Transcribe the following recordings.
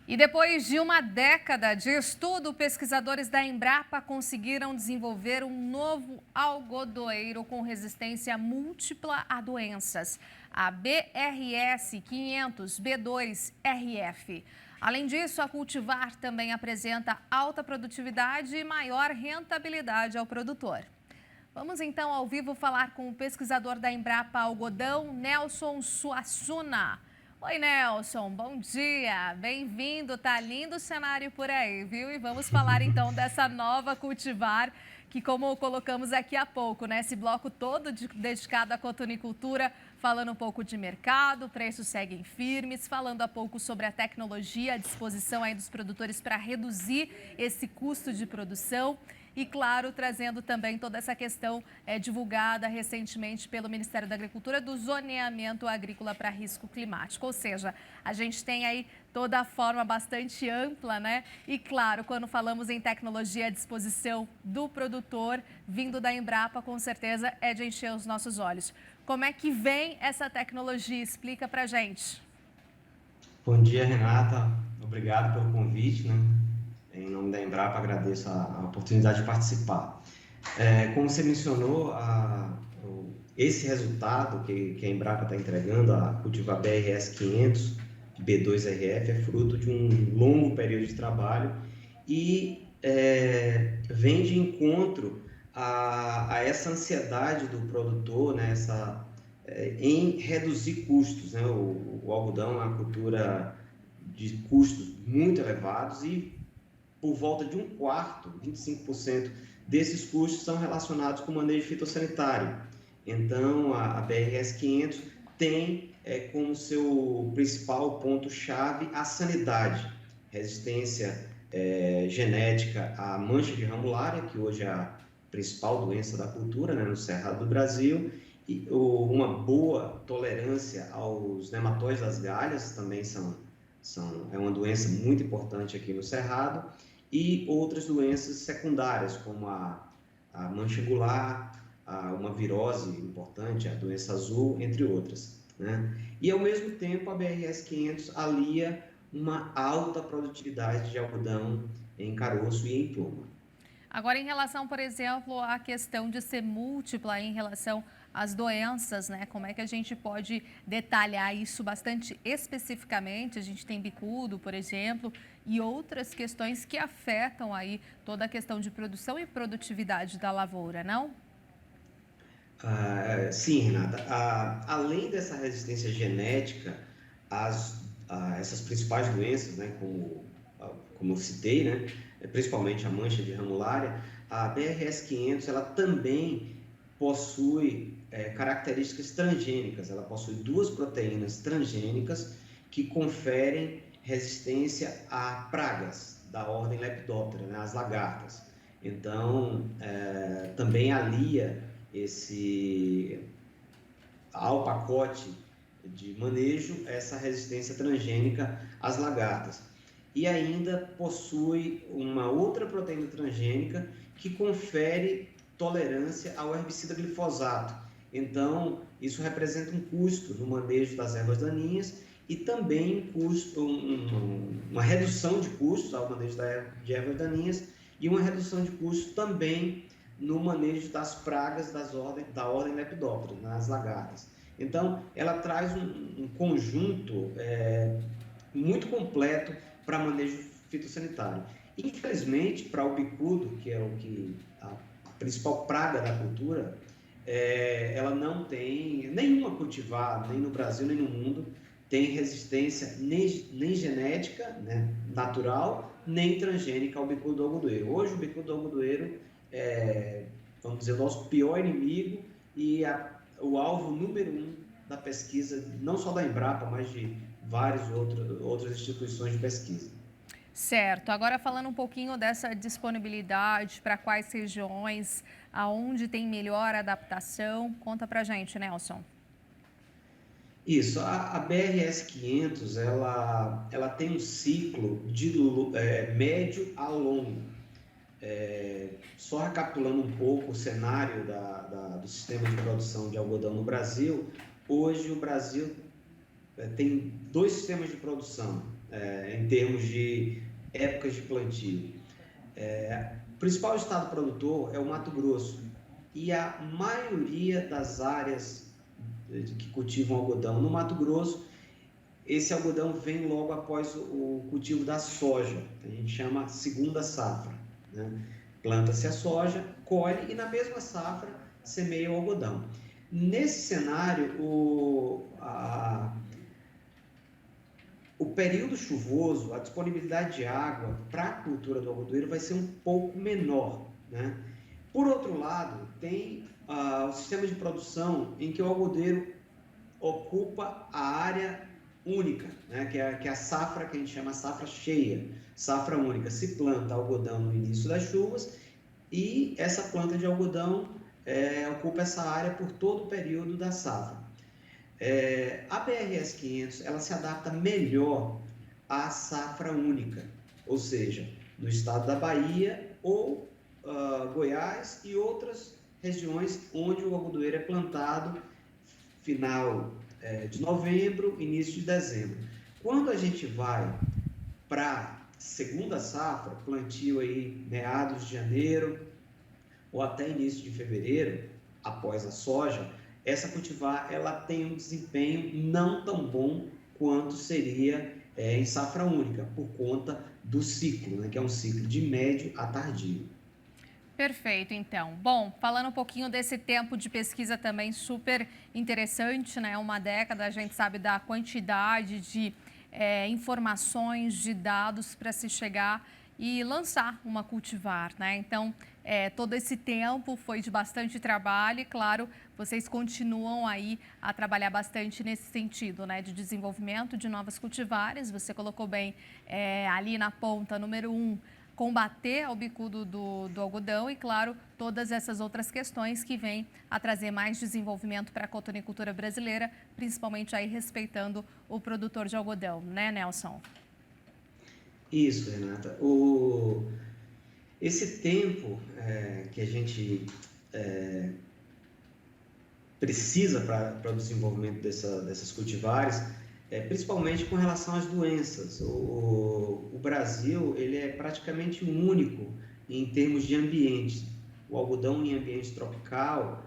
E depois de uma década de estudo, pesquisadores da Embrapa conseguiram desenvolver um novo algodoeiro com resistência múltipla a doenças, a BRS 500B2RF. Além disso, a cultivar também apresenta alta produtividade e maior rentabilidade ao produtor. Vamos então ao vivo falar com o pesquisador da Embrapa Algodão, Nelson Suassuna. Oi, Nelson, bom dia, bem-vindo, tá lindo o cenário por aí, viu? E vamos falar então dessa nova cultivar, que como colocamos aqui há pouco, né? Esse bloco todo dedicado à cotonicultura, falando um pouco de mercado, preços seguem firmes, falando um pouco sobre a tecnologia à disposição aí dos produtores para reduzir esse custo de produção. E, claro, trazendo também toda essa questão divulgada recentemente pelo Ministério da Agricultura do zoneamento agrícola para risco climático. Ou seja, a gente tem aí toda a forma bastante ampla, né? E, claro, quando falamos em tecnologia à disposição do produtor, vindo da Embrapa, com certeza é de encher os nossos olhos. Como é que vem essa tecnologia? Explica pra gente. Bom dia, Renata. Obrigado pelo convite, né? Em nome da Embrapa, agradeço a oportunidade de participar. Como você mencionou, esse resultado que a Embrapa está entregando, a cultivar BRS 500 B2RF, é fruto de um longo período de trabalho e vem de encontro a essa ansiedade do produtor, né? Em reduzir custos, né? O algodão é uma cultura de custos muito elevados e por volta de um quarto, 25% desses custos são relacionados com o manejo fitossanitário. Então, a BRS 500 tem como seu principal ponto-chave a sanidade, resistência genética à mancha de ramulária, que hoje é a principal doença da cultura, né, no Cerrado do Brasil, e uma boa tolerância aos nematóides das galhas, também é uma doença muito importante aqui no Cerrado, e outras doenças secundárias, como a mancha angular, uma virose importante, a doença azul, entre outras, né? E, ao mesmo tempo, a BRS 500 alia uma alta produtividade de algodão em caroço e em pluma. Agora, em relação, por exemplo, à questão de ser múltipla em relação às doenças, né? Como é que a gente pode detalhar isso bastante especificamente? A gente tem bicudo, por exemplo, e outras questões que afetam aí toda a questão de produção e produtividade da lavoura, não? Sim, Renata. Além dessa resistência genética a essas principais doenças, né, como eu citei, né, principalmente a mancha de ramulária, a BRS 500 ela também possui características transgênicas. Ela possui duas proteínas transgênicas que conferem resistência a pragas da ordem Lepidoptera, né, as lagartas. Então, também alia ao pacote de manejo essa resistência transgênica às lagartas. E ainda possui uma outra proteína transgênica que confere tolerância ao herbicida glifosato. Então, isso representa um custo no manejo das ervas daninhas e também uma redução de custos ao manejo de ervas daninhas e uma redução de custos também no manejo das pragas da ordem Lepidoptera, nas lagartas. Então, ela traz um conjunto muito completo para manejo fitossanitário. Infelizmente, para o bicudo, que é a principal praga da cultura, ela não tem nenhuma cultivar, nem no Brasil, nem no mundo, tem resistência nem genética, né, natural, nem transgênica ao bicudo do algodoeiro. Hoje, o bicudo do algodoeiro vamos dizer, o nosso pior inimigo e o alvo número 1 da pesquisa, não só da Embrapa, mas de várias outras instituições de pesquisa. Certo. Agora falando um pouquinho dessa disponibilidade, para quais regiões, aonde tem melhor adaptação, conta pra gente, Nelson. Isso, a BRS 500, ela tem um ciclo de médio a longo. Só recapitulando um pouco o cenário do sistema de produção de algodão no Brasil, hoje o Brasil tem dois sistemas de produção. em termos de épocas de plantio. O principal estado produtor é o Mato Grosso, e a maioria das áreas que cultivam algodão no Mato Grosso, esse algodão vem logo após o cultivo da soja, que a gente chama segunda safra, né? Planta-se a soja, colhe e na mesma safra semeia o algodão. Nesse cenário, o período chuvoso, a disponibilidade de água para a cultura do algodoeiro vai ser um pouco menor, né? Por outro lado, tem o sistema de produção em que o algodoeiro ocupa a área única, né? que é a safra que a gente chama safra cheia, safra única. Se planta algodão no início das chuvas e essa planta de algodão ocupa essa área por todo o período da safra. A BRS 500 ela se adapta melhor à safra única, ou seja, no estado da Bahia ou Goiás e outras regiões onde o algodoeiro é plantado final de novembro, início de dezembro. Quando a gente vai para segunda safra, plantio aí meados de janeiro ou até início de fevereiro, após a soja, essa cultivar ela tem um desempenho não tão bom quanto seria em safra única, por conta do ciclo, né, que é um ciclo de médio a tardio. Perfeito, então. Bom, falando um pouquinho desse tempo de pesquisa também super interessante, né? Uma década, a gente sabe da quantidade de informações, de dados para se chegar e lançar uma cultivar, né? Então, todo esse tempo foi de bastante trabalho e, claro, vocês continuam aí a trabalhar bastante nesse sentido, né? De desenvolvimento de novas cultivares. Você colocou bem ali na ponta, número 1, combater ao bicudo do algodão e, claro, todas essas outras questões que vêm a trazer mais desenvolvimento para a cotonicultura brasileira, principalmente aí respeitando o produtor de algodão, né, Nelson? Isso, Renata. Esse tempo que a gente precisa para o desenvolvimento dessas cultivares, principalmente com relação às doenças. O Brasil ele é praticamente único em termos de ambiente. O algodão em ambiente tropical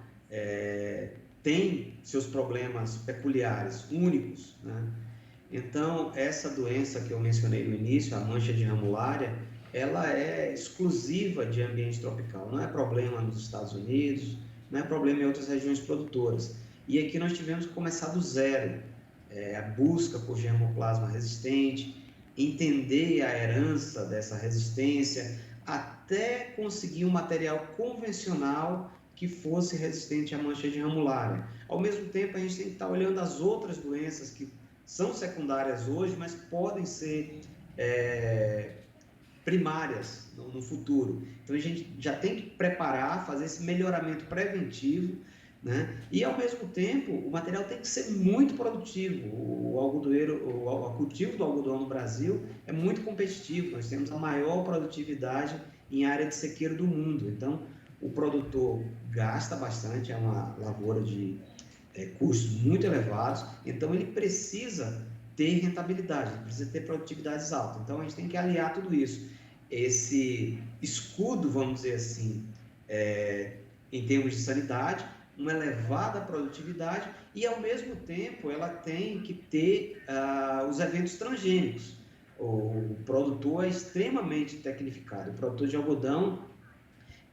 tem seus problemas peculiares, únicos, né? Então, essa doença que eu mencionei no início, a mancha de ramulária, ela é exclusiva de ambiente tropical, não é problema nos Estados Unidos, não é problema em outras regiões produtoras. E aqui nós tivemos que começar do zero, a busca por germoplasma resistente, entender a herança dessa resistência, até conseguir um material convencional que fosse resistente à mancha de ramulária. Ao mesmo tempo, a gente tem que estar olhando as outras doenças que são secundárias hoje, mas podem ser primárias no futuro. Então a gente já tem que preparar, fazer esse melhoramento preventivo, né? E ao mesmo tempo o material tem que ser muito produtivo. O cultivo do algodão no Brasil é muito competitivo. Nós temos a maior produtividade em área de sequeiro do mundo. Então o produtor gasta bastante, é uma lavoura de custos muito elevados, então ele precisa ter rentabilidade, ele precisa ter produtividades altas. Então a gente tem que aliar tudo isso. Esse escudo, vamos dizer assim, em termos de sanidade, uma elevada produtividade e, ao mesmo tempo, ela tem que ter os eventos transgênicos. O produtor é extremamente tecnificado. O produtor de algodão,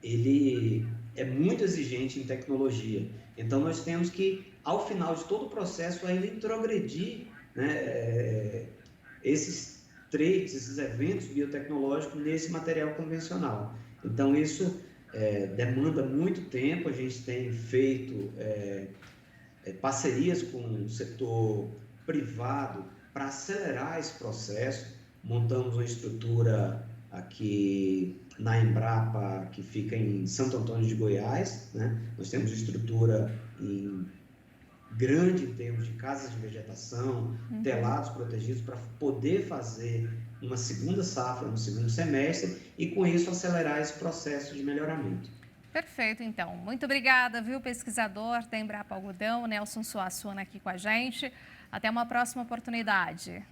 ele é muito exigente em tecnologia. Então, nós temos que, ao final de todo o processo, ainda introgredir, né, esses traits, esses eventos biotecnológicos nesse material convencional. Então, isso demanda muito tempo. A gente tem feito parcerias com o setor privado para acelerar esse processo. Montamos uma estrutura aqui na Embrapa, que fica em Santo Antônio de Goiás, né? Nós temos estrutura grande em termos de casas de vegetação, telados protegidos, para poder fazer uma segunda safra no segundo semestre e, com isso, acelerar esse processo de melhoramento. Perfeito, então. Muito obrigada, viu, pesquisador da Embrapa Algodão, Nelson Suassuna, aqui com a gente. Até uma próxima oportunidade.